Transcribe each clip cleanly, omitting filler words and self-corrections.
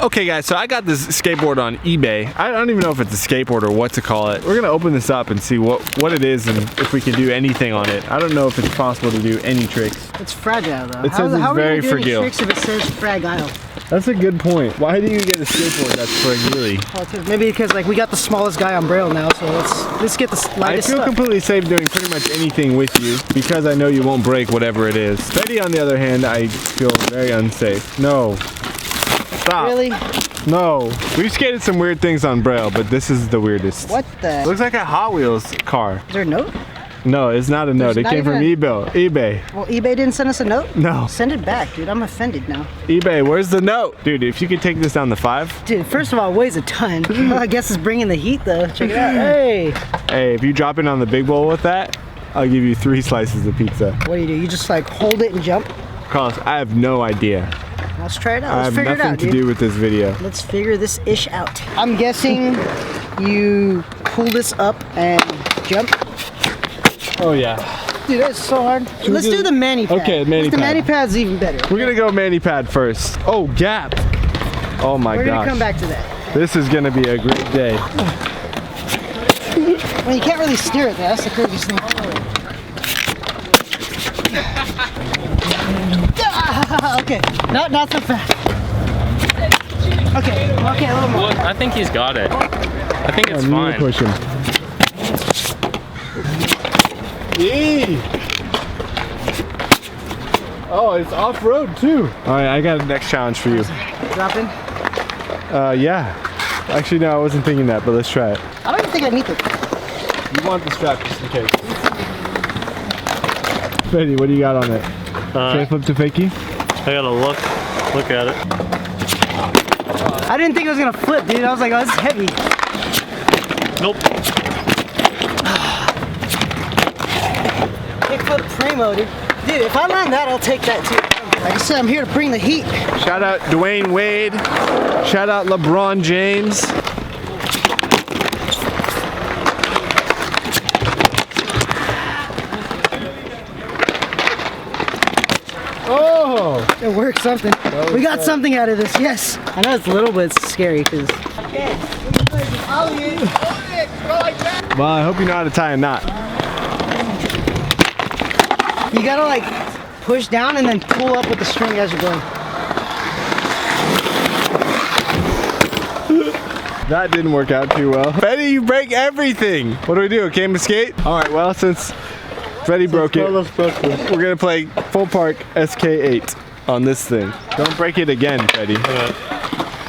Okay guys, so I got this skateboard on eBay. I don't even know if it's a skateboard or what to call it. We're gonna open this up and see what it is and if we can do anything on it. I don't know if it's possible to do any tricks. It's fragile though. It says it's very fragile. Tricks if it says fragile? That's a good point. Why do you get a skateboard that's fragile? Well, maybe because like we got the smallest guy on Braille now, so let's get the lightest I feel stuff. completely safe doing pretty much anything with you because I know you won't break whatever it is. Betty, on the other hand, I feel very unsafe. No. Stop. Really? No. We've skated some weird things on Braille, but this is the weirdest. What the? Looks like a Hot Wheels car. Is there a note? No, it's not a note. It came from eBay. Well, eBay didn't send us a note? No. Send it back, dude. I'm offended now. eBay, where's the note? Dude, if you could take this down to 5. Dude, first of all, it weighs a ton. Well, I guess it's bringing the heat though. Check it out. Hey. Hey, if you drop it on the big bowl with that, I'll give you 3 slices of pizza. What do? You just like hold it and jump? Carlos, I have no idea. Let's try it out. Let's figure it out, dude. I have nothing to do with this video. Let's figure this ish out. I'm guessing you pull this up and jump. Oh yeah. Dude, that's so hard. Let's do the mani pad. Okay, mani pad. The mani pad's even better. We're gonna go mani pad first. Oh, gap. Oh my gosh. We're gonna come back to that. This is gonna be a great day. Well, you can't really steer it though. That's the craziest thing. Okay, not so fast. Okay, a little more. Look, I think he's got it. I think it's fine. Push him. Yee! Oh, it's off-road too. All right, I got a next challenge for you. Dropping? Yeah. Actually, no, I wasn't thinking that, but let's try it. I don't even think I need it. You want the strap just in case. Betty, what do you got on it? Can flip to fakie? I gotta look at it. I didn't think it was gonna flip, dude. I was like, oh, this is heavy. Nope. Kickflip primo, dude. Dude, if I land that, I'll take that too. Like I said, I'm here to bring the heat. Shout out Dwayne Wade. Shout out LeBron James. Oh! It worked something. We got something out of this, yes. I know it's little, but it's scary because. Well, I hope you know how to tie a knot. You gotta like push down and then pull up with the string as you're going. That didn't work out too well. Betty, you break everything. What do we do? A game of skate? All right, well, since Freddie broke it, we're gonna play full park SK8 on this thing. Don't break it again, Freddie.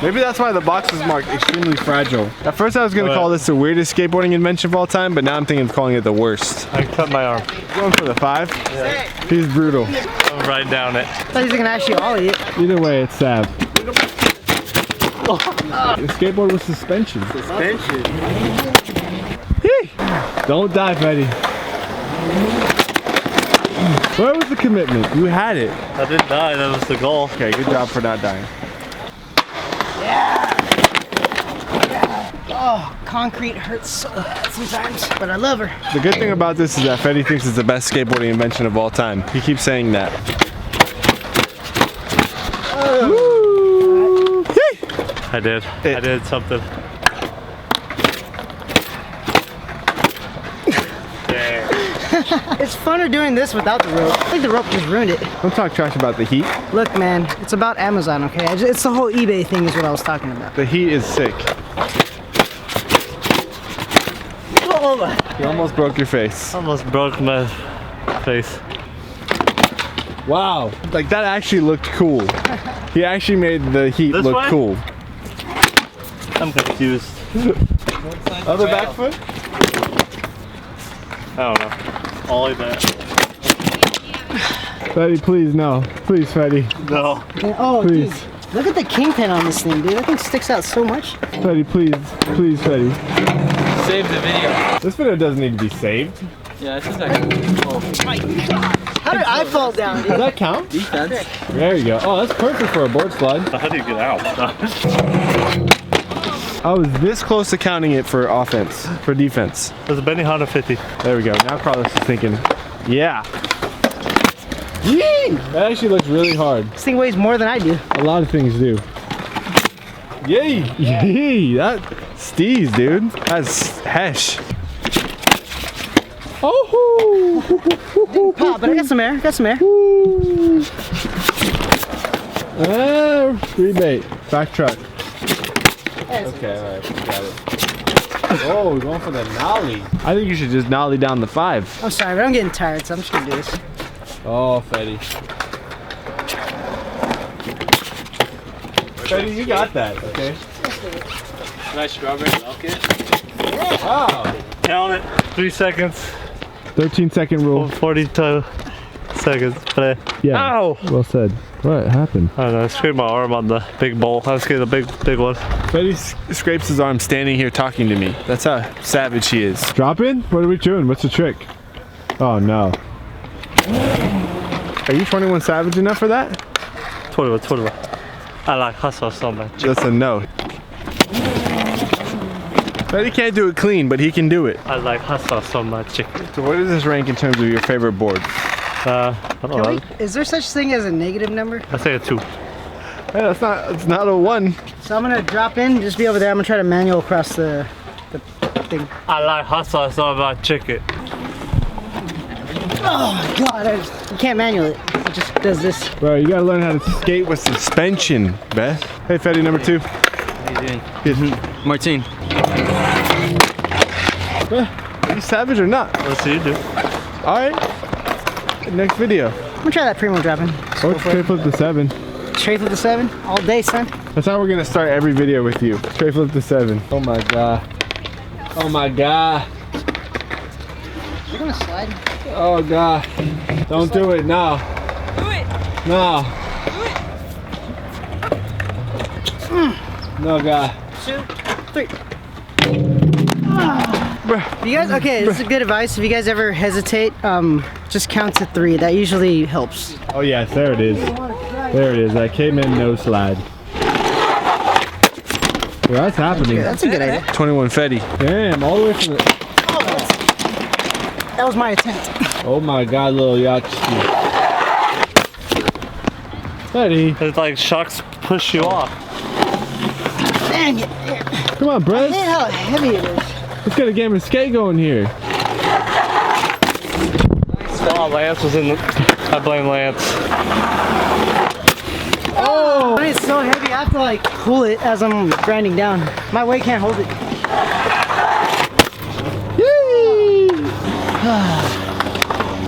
Maybe that's why the box is marked extremely fragile. At first I was gonna call this the weirdest skateboarding invention of all time, but now I'm thinking of calling it the worst. I cut my arm. Going for the 5? Yeah. He's brutal. I'm right down it. I thought he was gonna actually ollie it. Either way, it's sad. The skateboard with suspension. Suspension. Don't die, Freddie. Where was the commitment? You had it. I didn't die, that was the goal. Okay, good job for not dying. Yeah. Oh, concrete hurts so bad sometimes, but I love her. The good thing about this is that Freddie thinks it's the best skateboarding invention of all time. He keeps saying that. Woo! I did something. It's funner doing this without the rope. I think the rope just ruined it. Don't talk trash about the heat. Look, man, it's about Amazon, okay? It's the whole eBay thing is what I was talking about. The heat is sick. Oh. You almost broke your face. Almost broke my face. Wow, like that actually looked cool. He actually made the heat This look way? cool. I'm confused. Other back foot? I don't know. Ollie that. Freddie, please, no. Please, Freddie. No. Oh, please. Dude, look at the kingpin on this thing, dude. That thing sticks out so much. Freddie, please. Please, Freddie. Save the video. This video doesn't need to be saved. Yeah, it's just like, oh my god. How did I fall down, dude? Does that count? Defense. There you go. Oh, that's perfect for a board slide. How do you get out? I was this close to counting it for offense, for defense. There's a Benny Honda 50. There we go. Now Carlos is thinking, yeah. Yee! That actually looks really hard. This thing weighs more than I do. A lot of things do. Yay! Yay! That steez, dude. That's hesh. Oh! Pop, but I got some air. Got some air. Rebate. Back truck. Okay, alright. Got it. Oh, we're going for the nollie. I think you should just nollie down the 5. I'm sorry, but I'm getting tired, so I'm just gonna do this. Oh, Fetty. Fetty, you got that, okay? Nice strawberry milk it. Wow. Count it. 3 seconds. 13-second rule. 42 seconds. Yeah. Ow! Well said. What happened? I don't know, I scraped my arm on the big bowl. I was getting the big one. Fetty scrapes his arm standing here talking to me. That's how savage he is. Drop in? What are we doing? What's the trick? Oh no. Are you 21 Savage enough for that? 21. I like hustle so much. That's a no. Fetty can't do it clean, but he can do it. I like hustle so much. So what does this rank in terms of your favorite board? I don't know. Is there such thing as a negative number? I say a 2. Hey, it's not a 1. So I'm gonna drop in, just be over there. I'm gonna try to manual across the thing. I like hustle so much chicken. Oh God, you can't manual it. It just does this. Bro, you gotta learn how to skate with suspension, Beth. Hey, Fetty, number 2. How you doing? Good. Martin. Are you savage or not? Let's see you do. All right. Next video. I'm gonna try that primo dropping. Or straight flip the 7. Straight flip the 7 all day, son. That's how we're gonna start every video with you. Straight flip the 7. Oh my god. Oh my god. You're gonna slide. Oh god. Don't do it now. Do it. No. Do it. No god. 2, 3. If you guys, okay, this is good advice. If you guys ever hesitate, just count to 3. That usually helps. Oh yes, there it is. There it is. That came in no slide. Well, that's happening. Yeah, that's a good idea. 21 Fetty. Damn, all the way from the... That was my attempt. Oh my god, little Yachty. Fetty. It's like shocks push you off. Dang it. Come on, I Brett. hate how heavy it is. Let's get a game of skate going here. Oh, Lance was in the... I blame Lance. Oh! It's so heavy, I have to like pull it as I'm grinding down. My weight can't hold it.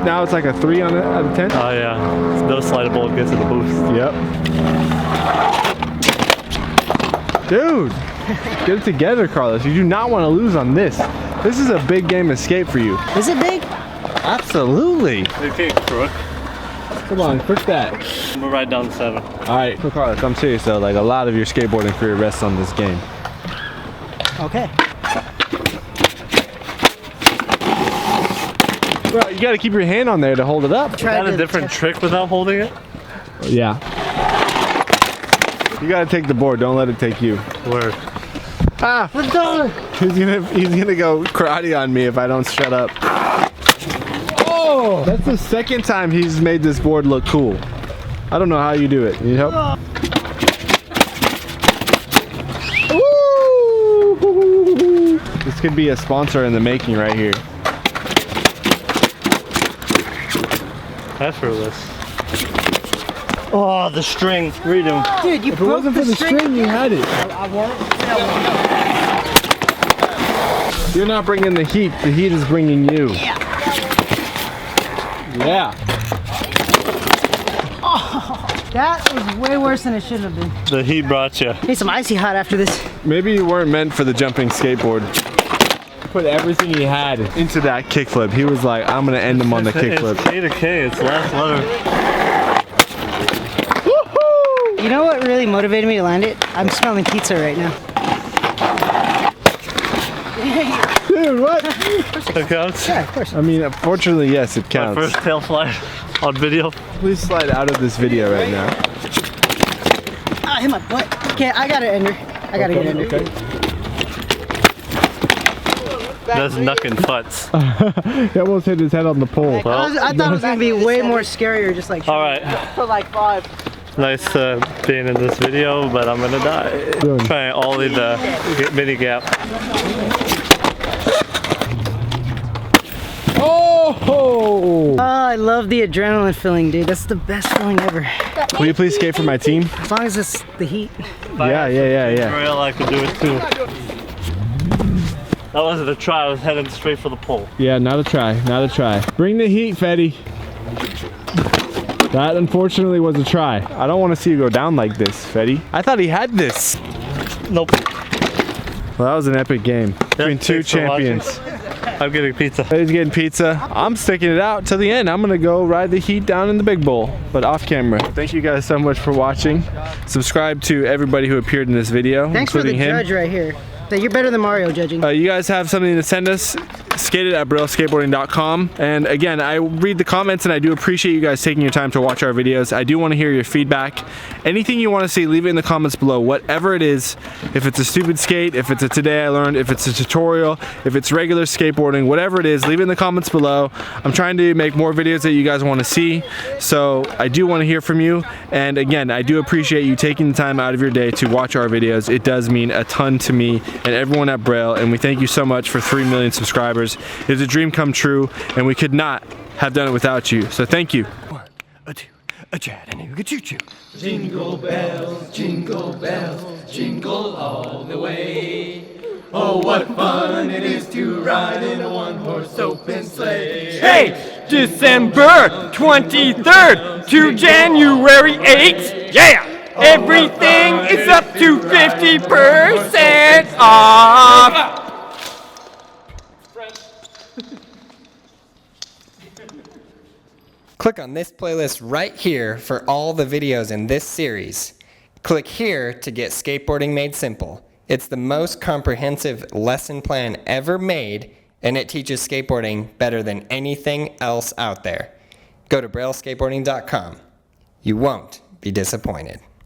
Now it's like a 3 out of 10? Oh yeah, no slidable gets in the boost. Yep. Dude, get it together, Carlos. You do not want to lose on this. This is a big game escape for you. Is it big? Absolutely. Okay, crook. Come on, push that. We're right down to 7. All right, so Carlos, I'm serious though. Like a lot of your skateboarding career rests on this game. Okay. Bro, you gotta keep your hand on there to hold it up. Is that a different trick without holding it? Yeah. You gotta take the board. Don't let it take you. Word. Ah, we're done. He's gonna go karate on me if I don't shut up. Oh, that's the second time he's made this board look cool. I don't know how you do it. Need help? Woo! This could be a sponsor in the making right here. Effortless. Oh, the string. Read him. Dude, you If it wasn't for the string, you had it. I won't. You're not bringing the heat is bringing you. Yeah. Yeah. Oh, that was way worse than it should have been. The heat brought you. Need some icy hot after this. Maybe you weren't meant for the jumping skateboard. Put everything he had into that kickflip. He was like, I'm gonna end him on the kickflip. It's K to K, it's last letter. Woohoo! You know what really motivated me to land it? I'm smelling pizza right now. Dude, what? That counts? Yeah, of course. I mean, unfortunately, yes, it My counts. first tail slide on video. Please slide out of this video right now. Ah, I hit my butt. Okay, I got it, Ender. I gotta get Ender. Okay. That's knucking futz. He almost hit his head on the pole. Well, I thought it was gonna be way more scarier, just like. all right. For like 5. Nice being in this video, but I'm gonna die. Trying to ollie the mini gap. Oh! I love the adrenaline feeling, dude. That's the best feeling ever. Will you please skate for my team? As long as it's the heat. Yeah. Braille, I could do it too. That wasn't a try, I was heading straight for the pole. Yeah, not a try. Bring the heat, Fetty. That unfortunately was a try. I don't want to see you go down like this, Fetty. I thought he had this. Nope. Well, that was an epic game between two champions. I'm getting pizza. Fetty's getting pizza. I'm sticking it out to the end. I'm gonna go ride the heat down in the big bowl, but off camera. Thank you guys so much for watching. Subscribe to everybody who appeared in this video, Thanks for the including him. judge right here. You're better than Mario judging. You guys have something to send us, skate it at brailleskateboarding.com. And again, I read the comments and I do appreciate you guys taking your time to watch our videos. I do want to hear your feedback. Anything you want to see, leave it in the comments below, whatever it is. If it's a stupid skate, if it's a today I learned, if it's a tutorial, if it's regular skateboarding, whatever it is, leave it in the comments below. I'm trying to make more videos that you guys want to see. So I do want to hear from you. And again, I do appreciate you taking the time out of your day to watch our videos. It does mean a ton to me and everyone at Braille, and we thank you so much for 3 million subscribers. It is a dream come true, and we could not have done it without you. So thank you. 1, a 2, a Chattanooga choo-choo. Jingle bells, jingle all the way. Oh, what fun it is to ride in a one-horse open sleigh. Hey, December 23rd to January 8th, yeah! Everything is up to 50% off! Click on this playlist right here for all the videos in this series. Click here to get skateboarding made simple. It's the most comprehensive lesson plan ever made, and it teaches skateboarding better than anything else out there. Go to brailleskateboarding.com. You won't be disappointed.